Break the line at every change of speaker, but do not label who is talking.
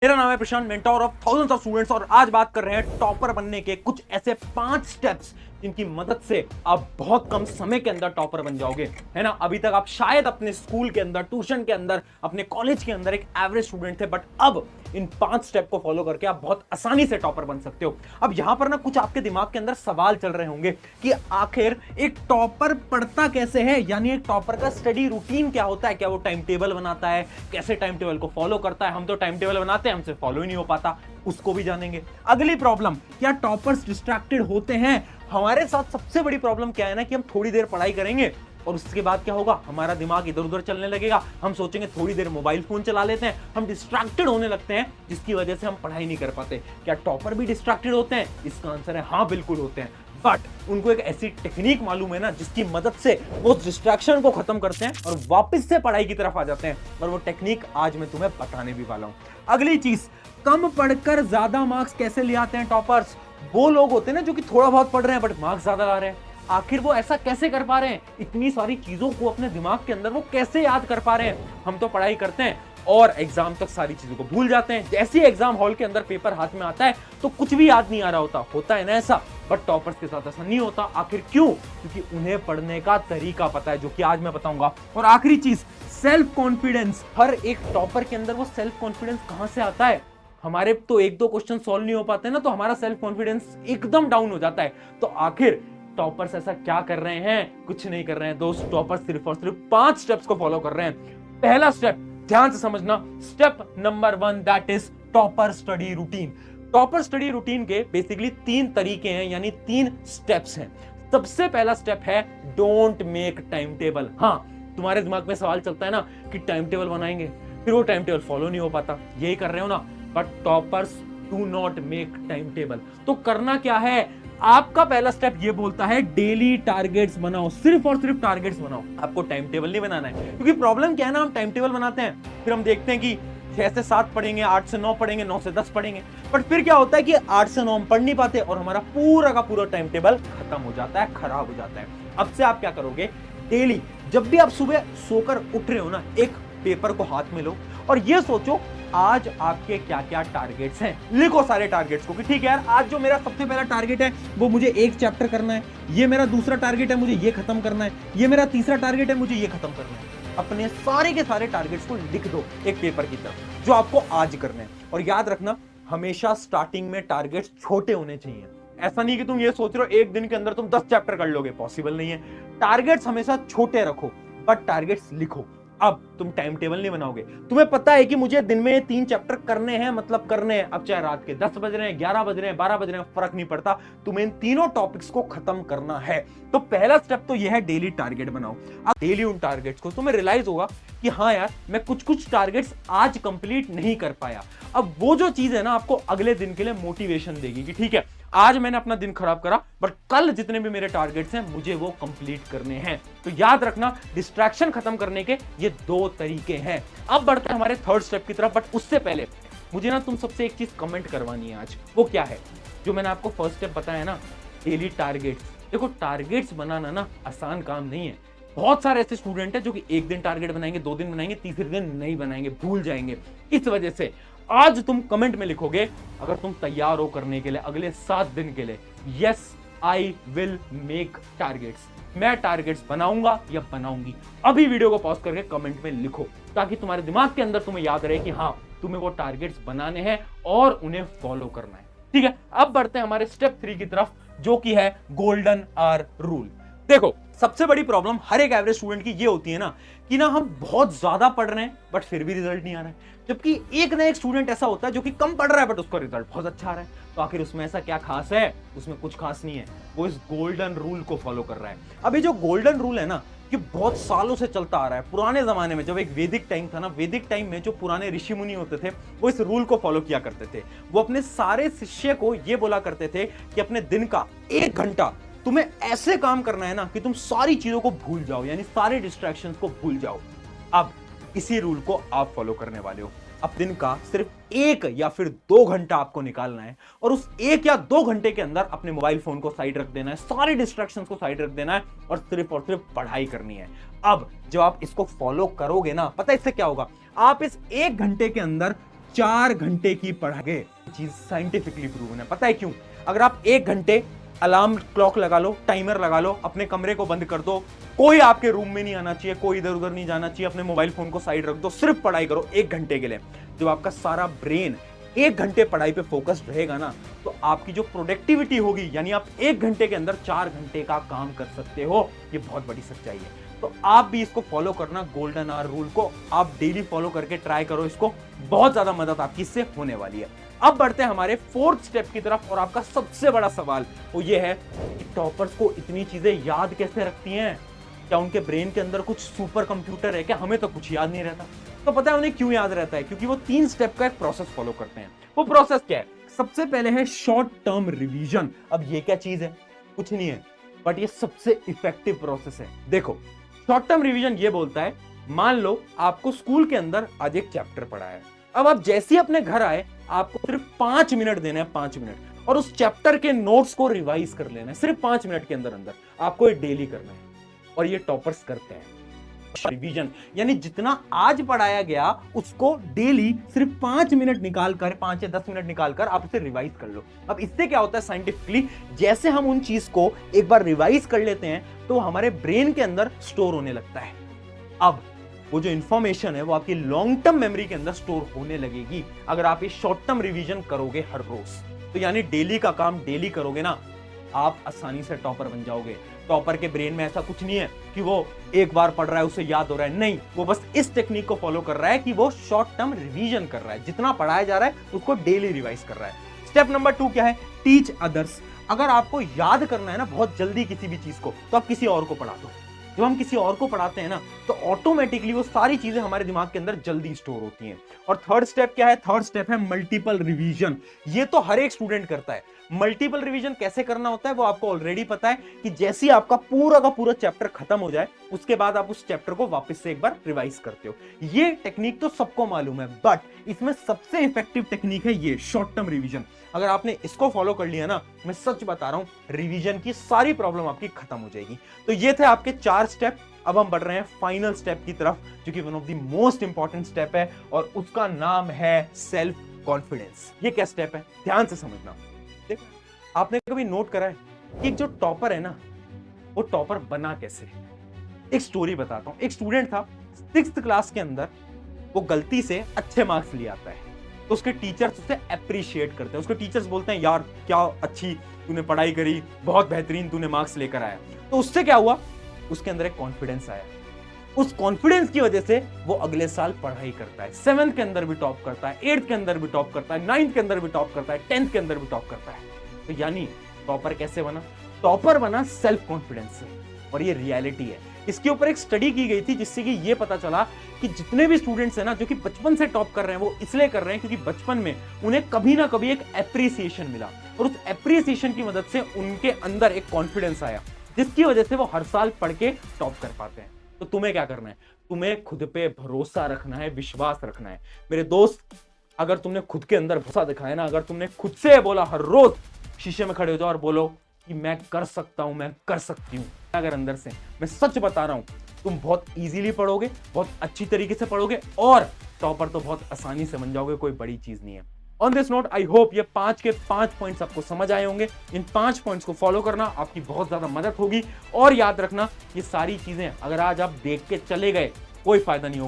मेरा नाम है Prashant, mentor of thousands of students, और आज बात कर रहे हैं टॉपर बनने के कुछ ऐसे 5 स्टेप्स जिनकी मदद से आप बहुत कम समय के अंदर टॉपर बन जाओगे। है ना, अभी तक आप शायद अपने स्कूल के अंदर, ट्यूशन के अंदर, अपने कॉलेज के अंदर एक एवरेज स्टूडेंट थे, बट अब इन 5 स्टेप को फॉलो करके आप बहुत आसानी से टॉपर बन सकते हो। अब यहां पर ना कुछ आपके दिमाग के अंदर सवाल चल रहे होंगे कि आखिर एक टॉपर पढ़ता कैसे है, यानी एक टॉपर का स्टडी रूटीन क्या होता है, क्या वो टाइम टेबल बनाता है, कैसे टाइम टेबल को फॉलो करता है। हम तो टाइम टेबल बनाते हैं, हमसे फॉलो ही नहीं हो पाता, उसको भी जानेंगे। अगली प्रॉब्लम, क्या टॉपर्स डिस्ट्रैक्टेड होते हैं? हमारे साथ सबसे बड़ी प्रॉब्लम क्या है ना कि हम थोड़ी देर पढ़ाई करेंगे और उसके बाद क्या होगा, हमारा दिमाग इधर उधर चलने लगेगा। हम सोचेंगे थोड़ी देर मोबाइल फोन चला लेते हैं, हम डिस्ट्रैक्टेड होने लगते हैं, जिसकी वजह से हम पढ़ाई नहीं कर पाते। क्या टॉपर भी डिस्ट्रैक्टेड होते हैं? इसका आंसर है हाँ, बिल्कुल होते हैं। बट उनको एक ऐसी टेक्निक मालूम है ना जिसकी मदद से वो डिस्ट्रैक्शन को खत्म करते हैं और वापस से पढ़ाई की तरफ आ जाते हैं, और वो टेक्निक आज मैं तुम्हें बताने भी वाला हूं। अगली चीज, कम पढ़कर ज्यादा मार्क्स कैसे ले आते हैं टॉपर्स? वो लोग होते हैं ना जो कि थोड़ा बहुत पढ़ रहे हैं बट मार्क्स ज्यादा ला रहे हैं। आखिर वो ऐसा कैसे कर पा रहे हैं? इतनी सारी चीजों को अपने दिमाग के अंदर वो कैसे याद कर पा रहे हैं? हम तो पढ़ाई करते हैं और एग्जाम तक सारी चीजों को भूल जाते हैं। जैसे ही एग्जाम हॉल के अंदर पेपर हाथ में आता है तो कुछ भी याद नहीं आ रहा होता है ना ऐसा। बट टॉपर्स के साथ ऐसा नहीं होता। आखिर क्यों? क्योंकि उन्हें पढ़ने का तरीका पता है, जो कि आज मैं बताऊंगा। और आखिरी चीज, सेल्फ कॉन्फिडेंस। हर एक टॉपर के अंदर वो सेल्फ कॉन्फिडेंस कहां से आता है? हमारे तो एक दो क्वेश्चन सॉल्व नहीं हो पाते ना, तो हमारा सेल्फ कॉन्फिडेंस एकदम डाउन हो जाता है। तो आखिर टॉपर्स ऐसा क्या कर रहे हैं? कुछ नहीं कर रहे हैं दोस्त, टॉपर्स सिर्फ और सिर्फ 5 स्टेप्स को फॉलो कर रहे हैं। पहला स्टेप ध्यान से समझना, step number 1, that is topper study routine. Topper study routine के बेसिकली 3 तरीके हैं, यानी 3 स्टेप्स हैं। सबसे पहला स्टेप है डोंट मेक टाइम टेबल। हाँ, तुम्हारे दिमाग में सवाल चलता है ना कि टाइम टेबल बनाएंगे, फिर वो टाइम टेबल फॉलो नहीं हो पाता, यही कर रहे हो ना। But toppers do not make time table. तो करना क्या है? आपका पहला स्टेप ये बोलता है डेली टारगेट्स बनाओ, सिर्फ और सिर्फ टारगेट्स बनाओ। आपको टाइम टेबल नहीं बनाना है, क्योंकि प्रॉब्लम क्या है ना, हम टाइम टेबल बनाते हैं, फिर हम देखते हैं कि 6 से 7 पढ़ेंगे, 8 से 9 पढ़ेंगे, 9 से 10 पढ़ेंगे, बट फिर क्या होता है कि 8 से 9 हम पढ़ नहीं पाते और हमारा पूरा का पूरा टाइम टेबल खत्म हो जाता है, खराब हो जाता है। अब से आप क्या करोगे, डेली जब भी आप सुबह सोकर उठ रहे हो ना, एक पेपर को हाथ में लो और ये सोचो आज आपके क्या क्या टारगेट्स हैं। लिखो सारे टारगेट्स को कि ठीक है यार, आज जो मेरा सबसे पहला टारगेट है वो मुझे 1 चैप्टर करना है, ये मेरा दूसरा टारगेट है, मुझे ये खत्म करना है, ये मेरा तीसरा टारगेट है, मुझे ये खत्म करना है। अपने सारे के सारे टारगेट्स को लिख दो एक पेपर की तरफ, जो आपको आज करना है। और याद रखना, हमेशा स्टार्टिंग में टारगेट्स छोटे होने चाहिए। ऐसा नहीं कि तुम ये सोच रहे हो एक दिन के अंदर तुम 10 चैप्टर कर लोगे, पॉसिबल नहीं है। टारगेट्स हमेशा छोटे रखो, बट टारगेट्स लिखो। अब तुम टाइम टेबल नहीं बनाओगे, तुम्हें पता है कि मुझे दिन में 3 चैप्टर करने हैं, मतलब करने हैं। अब चाहे रात के 10 बज रहे हैं, 11 बज रहे हैं, 12 बज रहे हैं, फर्क नहीं पड़ता, तुम्हें इन तीनों टॉपिक्स को खत्म करना है। तो पहला स्टेप तो यह है डेली टारगेट बनाओ। अब डेली उन टारगेट्स को तुम्हें रियलाइज होगा कि हाँ यार, मैं कुछ टारगेट्स आज कंप्लीट नहीं कर पाया। अब वो जो चीज है ना, आपको अगले दिन के लिए मोटिवेशन देगी कि ठीक है, आज मैंने अपना दिन खराब करा, बट कल जितने भी मेरे टारगेट्स हैं मुझे वो कंप्लीट करने हैं। तो याद रखना, डिस्ट्रैक्शन खत्म करने के ये 2 तरीके हैं। अब बढ़ते हैं हमारे 3rd स्टेप की तरफ, बट उससे पहले मुझे ना तुम सबसे एक चीज कमेंट करवानी है आज। वो क्या है? जो मैंने आपको 1st स्टेप बताया ना, डेली टारगेट्स। देखो, टारगेट्स बनाना ना आसान काम नहीं है। बहुत सारे ऐसे स्टूडेंट हैं जो कि एक दिन टारगेट बनाएंगे, 2 दिन बनाएंगे, तीसरे दिन नहीं बनाएंगे, भूल जाएंगे। इस वजह से आज तुम कमेंट में लिखोगे, अगर तुम तैयार हो करने के लिए अगले 7 दिन के लिए, yes I will make targets, मैं टारगेट्स बनाऊंगा या बनाऊंगी। अभी वीडियो को पॉज करके कमेंट में लिखो, ताकि तुम्हारे दिमाग के अंदर तुम्हें याद रहे कि हाँ, तुम्हें वो टारगेट्स बनाने हैं और उन्हें फॉलो करना है। ठीक है, अब बढ़ते हैं हमारे स्टेप 3 की तरफ, जो कि है गोल्डन आवर रूल। देखो, सबसे बड़ी प्रॉब्लम हर एक एवरेज स्टूडेंट की ये होती है ना कि ना हम बहुत ज्यादा पढ़ रहे हैं बट फिर भी रिजल्ट नहीं आ रहा है, जबकि एक ना एक स्टूडेंट ऐसा होता है जो कि कम पढ़ रहा है बट उसका रिजल्ट बहुत अच्छा आ रहा है। तो आखिर उसमें ऐसा क्या खास है? उसमें कुछ खास नहीं है, वो इस गोल्डन रूल को फॉलो कर रहा है। अब ये जो गोल्डन रूल है ना, कि बहुत सालों से चलता आ रहा है। पुराने जमाने में जब एक वैदिक टाइम था ना, वैदिक टाइम में जो पुराने ऋषि मुनि होते थे वो इस रूल को फॉलो किया करते थे। वो अपने सारे शिष्य को ये बोला करते थे कि अपने दिन का 1 घंटा तुम्हें ऐसे काम करना है ना कि तुम सारी चीजों को भूल जाओ, यानी सारे डिस्ट्रैक्शंस को भूल जाओ। अब इसी रूल को आप फॉलो करने वाले हो। अब दिन का सिर्फ 1 या फिर 2 घंटा आपको निकालना है और उस 1 या 2 घंटे के अंदर अपने मोबाइल फोन को साइड रख देना है, सारे डिस्ट्रैक्शंस को साइड रख देना है और सिर्फ पढ़ाई करनी है। अब जब आप इसको फॉलो करोगे ना, पता है इससे क्या होगा? आप इस 1 घंटे के अंदर 4 घंटे की पढ़ाई चीज साइंटिफिकली प्रूवन है। पता है क्यों? अगर आप 1 घंटे अलार्म क्लॉक लगा लो, टाइमर लगा लो, अपने कमरे को बंद कर दो, कोई आपके रूम में नहीं आना चाहिए, कोई इधर उधर नहीं जाना चाहिए, अपने मोबाइल फोन को साइड रख दो, सिर्फ पढ़ाई करो 1 घंटे के लिए। जब आपका सारा ब्रेन 1 घंटे पढ़ाई पे फोकस्ड रहेगा ना, तो आपकी जो प्रोडक्टिविटी होगी, यानी आप 1 घंटे के अंदर 4 घंटे का काम कर सकते हो। ये बहुत बड़ी सच्चाई है। तो आप भी इसको फॉलो करना, गोल्डन आवर रूल को आप डेली फॉलो करके ट्राई करो इसको, बहुत ज्यादा मदद आपकी इससे होने वाली है। अब बढ़ते हैं हमारे 4th स्टेप की तरफ, और आपका सबसे बड़ा सवाल वो ये है कि टॉपर्स को इतनी चीजें याद कैसे रखती हैं? क्या उनके ब्रेन के अंदर कुछ सुपर कंप्यूटर है क्या? हमें तो कुछ याद नहीं रहता। तो पता है उन्हें क्यों याद रहता है? क्योंकि वो 3 स्टेप का एक प्रोसेस फॉलो करते हैं। वो प्रोसेस क्या है? सबसे पहले है शॉर्ट टर्म रिवीजन। अब ये क्या चीज है? कुछ नहीं है, बट ये सबसे इफेक्टिव प्रोसेस है। देखो, शॉर्ट टर्म रिवीजन ये बोलता है, मान लो आपको स्कूल के अंदर आज एक चैप्टर पढ़ा है, अब आप जैसे ही अपने घर आए आपको सिर्फ 5 मिनट देना है, 5 मिनट, और उस चैप्टर के नोट्स को रिवाइज कर लेना है, सिर्फ 5 मिनट के अंदर अंदर आपको ये डेली करना है। और ये टॉपर्स करते हैं रिवीजन, यानी जितना आज पढ़ाया गया उसको डेली सिर्फ 5 मिनट निकालकर, 5 या 10 मिनट निकालकर आप उसे रिवाइज कर लो। अब इससे क्या होता है साइंटिफिकली, जैसे हम उन चीज को एक बार रिवाइज कर लेते हैं तो हमारे ब्रेन के अंदर स्टोर होने लगता है। अब वो जो इंफॉर्मेशन है वो आपकी लॉन्ग टर्म मेमोरी के अंदर स्टोर होने लगेगी अगर आप ये शॉर्ट टर्म रिवीजन करोगे हर रोज। तो यानी डेली का काम डेली करोगे ना, आप आसानी से टॉपर बन जाओगे। टॉपर के ब्रेन में ऐसा कुछ नहीं है कि वो एक बार पढ़ रहा है उसे याद हो रहा है, नहीं, वो बस इस टेक्निक को फॉलो कर रहा है कि वो शॉर्ट टर्म रिवीजन कर रहा है, जितना पढ़ाया जा रहा है उसको डेली रिवाइज कर रहा है। स्टेप नंबर 2 क्या है? Teach others. अगर आपको याद करना है ना बहुत जल्दी किसी भी चीज को, तो आप किसी और को पढ़ा दो। जब हम किसी और को पढ़ाते हैं ना, तो ऑटोमेटिकली वो सारी चीजें हमारे दिमाग के अंदर जल्दी स्टोर होती हैं। और 3rd स्टेप क्या है? 3rd स्टेप है मल्टीपल रिवीजन। ये तो हर एक स्टूडेंट करता है। मल्टीपल रिवीजन कैसे करना होता है वो आपको ऑलरेडी पता है कि जैसे ही आपका पूरा का पूरा चैप्टर खत्म हो जाए उसके बाद आप उस चैप्टर को वापस से एक बार रिवाइज करते हो। ये टेक्निक तो सबको मालूम है, बट इसमें सबसे इफेक्टिव टेक्निक है ये शॉर्ट टर्म रिवीजन। अगर आपने इसको फॉलो कर लिया ना, मैं सच बता रहा हूं, रिवीजन की सारी प्रॉब्लम आपकी खत्म हो जाएगी। तो ये थे आपके 4 स्टेप। अब हम बढ़ रहे हैं फाइनल स्टेप की तरफ, जो कि one of the most important step है, और उसका नाम है सेल्फ कॉन्फिडेंस। ये क्या स्टेप है? ध्यान से समझना। देखो, आपने कभी नोट करा है कि एक जो टॉपर है ना, वो टॉपर बना कैसे? एक स्टोरी बताता हूं। एक स्टूडेंट था 6th क्लास के अंदर, वो गलती से अच्छे मार्क्स ले आता है, तो उसके टीचर्स उसे अप्रिशिएट करते हैं। उसके टीचर्स बोलते हैं, यार क्या अच्छी तूने पढ़ाई करी, बहुत बेहतरीन तूने मार्क्स लेकर आया। तो उससे क्या हुआ? उसके अंदर एक कॉन्फिडेंस आया। उस कॉन्फिडेंस की वजह से वो अगले साल पढ़ाई करता है, 7th के अंदर भी टॉप करता है, 8th के अंदर भी टॉप करता है, 9th के अंदर भी टॉप करता है, 10th के अंदर भी टॉप करता है। तो यानी टॉपर कैसे बना? टॉपर बना सेल्फ कॉन्फिडेंस से, और ये रियलिटी है। इसके ऊपर एक स्टडी की गई थी जिससे कि ये पता चला कि जितने भी स्टूडेंट्स हैं ना जो कि बचपन से टॉप कर रहे हैं, वो इसलिए कर रहे हैं क्योंकि बचपन में उन्हें कभी ना कभी एक एप्रिसिएशन मिला, और उस एप्रिसिएशन की मदद से उनके अंदर एक कॉन्फिडेंस आया, जिसकी वजह से वो हर साल पढ़ के टॉप कर पाते हैं। तो तुम्हें क्या करना है? तुम्हें खुद पे भरोसा रखना है, विश्वास रखना है। मेरे दोस्त, अगर तुमने खुद के अंदर भरोसा दिखाया ना, अगर तुमने खुद से बोला, हर रोज शीशे में खड़े हो जाओ और बोलो कि मैं कर सकता हूं, मैं कर सकती हूं, अगर अंदर से, मैं सच बता रहा हूं, तुम बहुत इजीली पढ़ोगे, बहुत अच्छी तरीके से पढ़ोगे, और टॉपर तो बहुत आसानी से बन जाओगे। कोई बड़ी चीज नहीं है। On this note, I hope ये 5 के 5 पॉइंट्स आपको समझ आए होंगे। इन 5 पॉइंट्स को फॉलो करना आपकी बहुत ज्यादा मदद होगी। और याद रखना, ये सारी चीजें अगर आज आप देख के चले गए, कोई फायदा नहीं होगा।